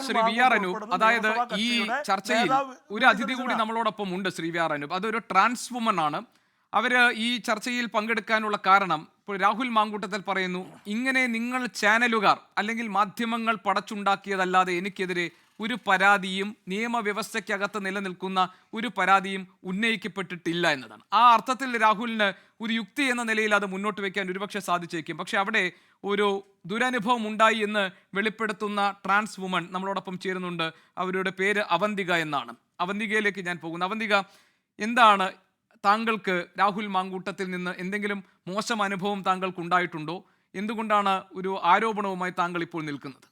Shri V R Anoop, അതായത് ഈ ചർച്ചയിൽ ഒരു അതിഥി കൂടി നമ്മളോടൊപ്പം ഉണ്ട്. ശ്രീ വി ആർ അനൂപ്, അതൊരു ട്രാൻസ് വുമൺ ആണ്. അവര് ഈ ചർച്ചയിൽ പങ്കെടുക്കാനുള്ള കാരണം, ഇപ്പോൾ രാഹുൽ മാങ്കൂട്ടത്തിൽ പറയുന്നു, ഇങ്ങനെ നിങ്ങൾ ചാനലുകാർ അല്ലെങ്കിൽ മാധ്യമങ്ങൾ പടച്ചുണ്ടാക്കിയതല്ലാതെ എനിക്കെതിരെ ഒരു പരാതിയും നിയമവ്യവസ്ഥയ്ക്കകത്ത് നിലനിൽക്കുന്ന ഒരു പരാതിയും ഉന്നയിക്കപ്പെട്ടിട്ടില്ല എന്നതാണ്. ആ അർത്ഥത്തിൽ രാഹുലിന് ഒരു യുക്തി എന്ന നിലയിൽ അത് മുന്നോട്ട് വയ്ക്കാൻ ഒരുപക്ഷെ സാധിച്ചേക്കും. പക്ഷെ അവിടെ ഒരു ദുരനുഭവം ഉണ്ടായി എന്ന് വെളിപ്പെടുത്തുന്ന ട്രാൻസ് വുമൺ നമ്മളോടൊപ്പം ചേരുന്നുണ്ട്. അവരുടെ പേര് അവന്തിക എന്നാണ്. അവന്തികയിലേക്ക് ഞാൻ പോകുന്നു. അവന്തിക, എന്താണ് താങ്കൾക്ക് രാഹുൽ മാങ്കൂട്ടത്തിൽ നിന്ന് എന്തെങ്കിലും മോശം അനുഭവം താങ്കൾക്ക് ഉണ്ടായിട്ടുണ്ടോ? എന്തുകൊണ്ടാണ് ഒരു ആരോപണവുമായി താങ്കൾ ഇപ്പോൾ നിൽക്കുന്നത്?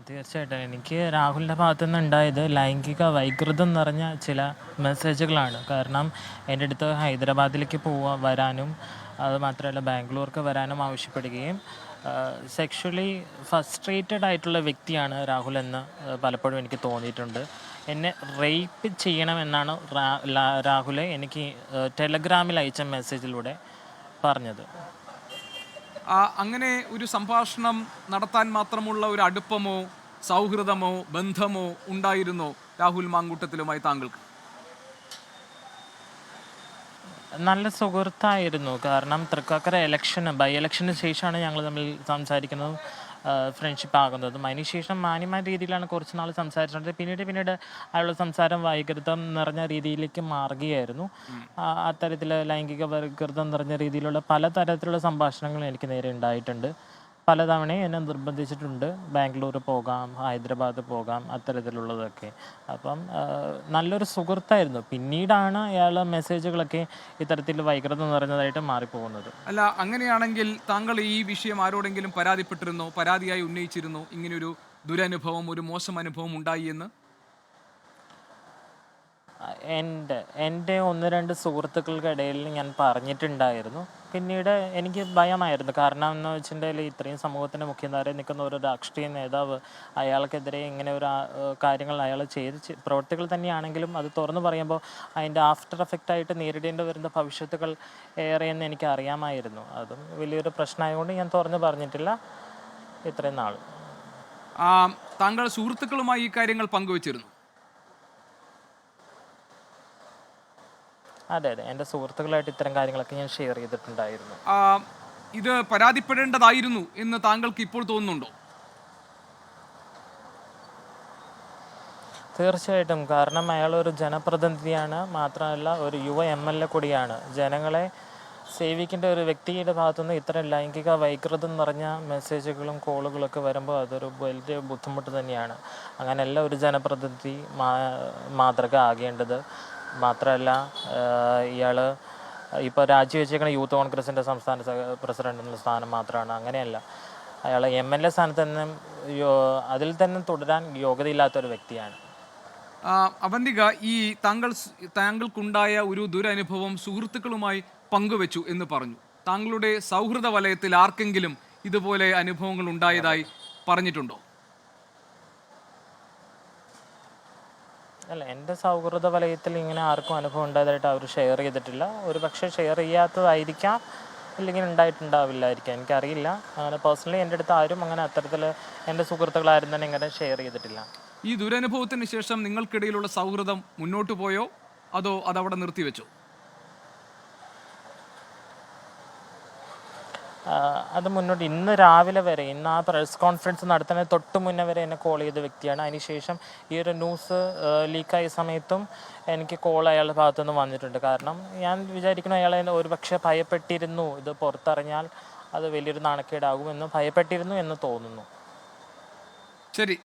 തീർച്ചയായിട്ടും എനിക്ക് രാഹുലിൻ്റെ ഭാഗത്തു നിന്ന് ഉണ്ടായത് ലൈംഗിക വൈകൃതം നിറഞ്ഞ ചില മെസ്സേജുകളാണ്. കാരണം എൻ്റെ അടുത്ത് ഹൈദരാബാദിലേക്ക് വരാനും അത് മാത്രമല്ല ബാംഗ്ലൂർക്ക് വരാനും ആവശ്യപ്പെടുകയും സെക്ഷുവലി ഫസ്ട്രേറ്റഡ് ആയിട്ടുള്ള വ്യക്തിയാണ് രാഹുൽ എന്ന് പലപ്പോഴും എനിക്ക് തോന്നിയിട്ടുണ്ട്. എന്നെ റേപ്പ് ചെയ്യണമെന്നാണ് രാഹുൽ എനിക്ക് ടെലഗ്രാമിൽ അയച്ച മെസ്സേജിലൂടെ പറഞ്ഞത്. അങ്ങനെ ഒരു സംഭാഷണം നടത്താൻ മാത്രമുള്ള ഒരു അടുപ്പമോ സൗഹൃദമോ ബന്ധമോ ഉണ്ടായിരുന്നോ രാഹുൽ മാങ്കൂട്ടത്തിലുമായി താങ്കൾക്ക്? നല്ല സുഹൃത്തായിരുന്നു. കാരണം തൃക്കാക്കര ബൈ ഇലക്ഷന് ശേഷമാണ് ഞങ്ങൾ തമ്മിൽ സംസാരിക്കുന്നതും ഫ്രണ്ട്ഷിപ്പ് ആകുന്നതും. അതിനുശേഷം മാന്യമായ രീതിയിലാണ് കുറച്ച് നാൾ സംസാരിച്ചത്. പിന്നീട് അയാളുടെ സംസാരം വൈകൃതം നിറഞ്ഞ രീതിയിലേക്ക് മാറുകയായിരുന്നു. അത്തരത്തിൽ ലൈംഗിക വൈകൃതം നിറഞ്ഞ രീതിയിലുള്ള പലതരത്തിലുള്ള സംഭാഷണങ്ങൾ എനിക്ക് നേരെ ഉണ്ടായിട്ടുണ്ട്. പലതവണയും എന്നെ നിർബന്ധിച്ചിട്ടുണ്ട് ബാംഗ്ലൂർ പോകാം, ഹൈദരാബാദ് പോകാം, അത്തരത്തിലുള്ളതൊക്കെ. അപ്പം നല്ലൊരു സുഹൃത്തായിരുന്നു. പിന്നീടാണ് അയാളുടെ മെസ്സേജുകളൊക്കെ ഇത്തരത്തിൽ വൈകൃതം നിറഞ്ഞതായിട്ട് മാറിപ്പോകുന്നത്. അല്ല, അങ്ങനെയാണെങ്കിൽ താങ്കൾ ഈ വിഷയം ആരോടെങ്കിലും പരാതിപ്പെട്ടിരുന്നോ, പരാതിയായി ഉന്നയിച്ചിരുന്നോ, ഇങ്ങനൊരു ദുരനുഭവം, ഒരു മോശം അനുഭവം ഉണ്ടായി എന്ന്? എൻ്റെ 1-2 സുഹൃത്തുക്കൾക്കിടയിൽ ഞാൻ പറഞ്ഞിട്ടുണ്ടായിരുന്നു. പിന്നീട് എനിക്ക് ഭയമായിരുന്നു. കാരണം എന്ന് വെച്ചിട്ടുണ്ടെങ്കിൽ ഇത്രയും സമൂഹത്തിൻ്റെ മുഖ്യധാരയിൽ നിൽക്കുന്ന ഒരു രാഷ്ട്രീയ നേതാവ്, അയാൾക്കെതിരെ ഇങ്ങനെ ഒരു കാര്യങ്ങൾ അയാൾ പ്രവൃത്തികൾ തന്നെയാണെങ്കിലും അത് തുറന്നു പറയുമ്പോൾ അതിൻ്റെ ആഫ്റ്റർ എഫക്റ്റായിട്ട് നേരിടേണ്ടി വരുന്ന ഭവിഷ്യത്തുകൾ ഏറെയെന്ന് എനിക്ക് അറിയാമായിരുന്നു. അതും വലിയൊരു പ്രശ്നമായതുകൊണ്ട് ഞാൻ തുറന്നു പറഞ്ഞിട്ടില്ല ഇത്രയും നാൾ. താങ്കൾ സുഹൃത്തുക്കളുമായി ഈ കാര്യങ്ങൾ പങ്കുവച്ചിരുന്നു? അതെ, എൻ്റെ സുഹൃത്തുക്കളായിട്ട് ഇത്തരം കാര്യങ്ങളൊക്കെ ഞാൻ ഷെയർ ചെയ്തിട്ടുണ്ടായിരുന്നു. ഇത് പരാതിപ്പെടേണ്ടതായിരുന്നു എന്ന് താങ്കൾക്ക് ഇപ്പോൾ തോന്നുന്നുണ്ടോ? തീർച്ചയായിട്ടും. കാരണം അയാളൊരു ജനപ്രതിനിധിയാണ്, മാത്രമല്ല ഒരു യുവ MLA കൂടിയാണ്. ജനങ്ങളെ സേവിക്കേണ്ട ഒരു വ്യക്തിയുടെ ഭാഗത്തുനിന്ന് ഇത്തരം ലൈംഗിക വൈകൃതം നിറഞ്ഞ മെസ്സേജുകളും കോളുകളൊക്കെ വരുമ്പോൾ അതൊരു വലിയ ബുദ്ധിമുട്ട് തന്നെയാണ്. അങ്ങനെയല്ല ഒരു ജനപ്രതിനിധി മാതൃക ആകേണ്ടത്. മാത്രമല്ല ഇയാൾ ഇപ്പോൾ രാജിവെച്ചേക്കുന്ന യൂത്ത് കോൺഗ്രസിൻ്റെ സംസ്ഥാന പ്രസിഡന്റ് എന്നുള്ള സ്ഥാനം മാത്രമാണ്. അങ്ങനെയല്ല, അയാൾ MLA സ്ഥാനത്ത് തന്നെ അതിൽ തന്നെ തുടരാൻ യോഗ്യതയില്ലാത്തൊരു വ്യക്തിയാണ്. അവന്തിക, ഈ താങ്കൾക്കുണ്ടായ ഒരു ദുരനുഭവം സുഹൃത്തുക്കളുമായി പങ്കുവെച്ചു എന്ന് പറഞ്ഞു. താങ്കളുടെ സൗഹൃദ വലയത്തിൽ ആർക്കെങ്കിലും ഇതുപോലെ അനുഭവങ്ങൾ ഉണ്ടായതായി പറഞ്ഞിട്ടുണ്ടോ? അല്ല, എൻ്റെ സൗഹൃദ വലയത്തിൽ ഇങ്ങനെ ആർക്കും അനുഭവം ഉണ്ടായതായിട്ട് അവർ ഷെയർ ചെയ്തിട്ടില്ല. ഒരു പക്ഷേ ഷെയർ ചെയ്യാത്തതായിരിക്കാം, ഇല്ലെങ്കിൽ ഉണ്ടായിട്ടുണ്ടാവില്ലായിരിക്കാം, എനിക്കറിയില്ല. അങ്ങനെ പേഴ്സണലി എൻ്റെ അടുത്ത് ആരും അങ്ങനെ അത്തരത്തിൽ എൻ്റെ സുഹൃത്തുക്കളാരും തന്നെ ഇങ്ങനെ ഷെയർ ചെയ്തിട്ടില്ല. ഈ ദുരനുഭവത്തിന് ശേഷം നിങ്ങൾക്കിടയിലുള്ള സൗഹൃദം മുന്നോട്ട് പോയോ അതോ അതവിടെ നിർത്തിവെച്ചോ? അത് മുന്നോട്ട് ഇന്ന് രാവിലെ വരെ, ഇന്ന് ആ പ്രസ് കോൺഫറൻസ് നടത്തുന്നതിന് തൊട്ട് മുന്നേ വരെ എന്നെ കോൾ ചെയ്ത വ്യക്തിയാണ്. അതിനുശേഷം ഈ ഒരു ന്യൂസ് ലീക്കായ സമയത്തും എനിക്ക് കോൾ അയാളുടെ ഭാഗത്തുനിന്ന് വന്നിട്ടുണ്ട്. കാരണം ഞാൻ വിചാരിക്കുന്നു അയാളെ ഒരുപക്ഷെ ഭയപ്പെട്ടിരുന്നു, ഇത് പുറത്തറിഞ്ഞാൽ അത് വലിയൊരു നാണക്കേടാകുമെന്ന് ഭയപ്പെട്ടിരുന്നു എന്ന് തോന്നുന്നു. ശരി.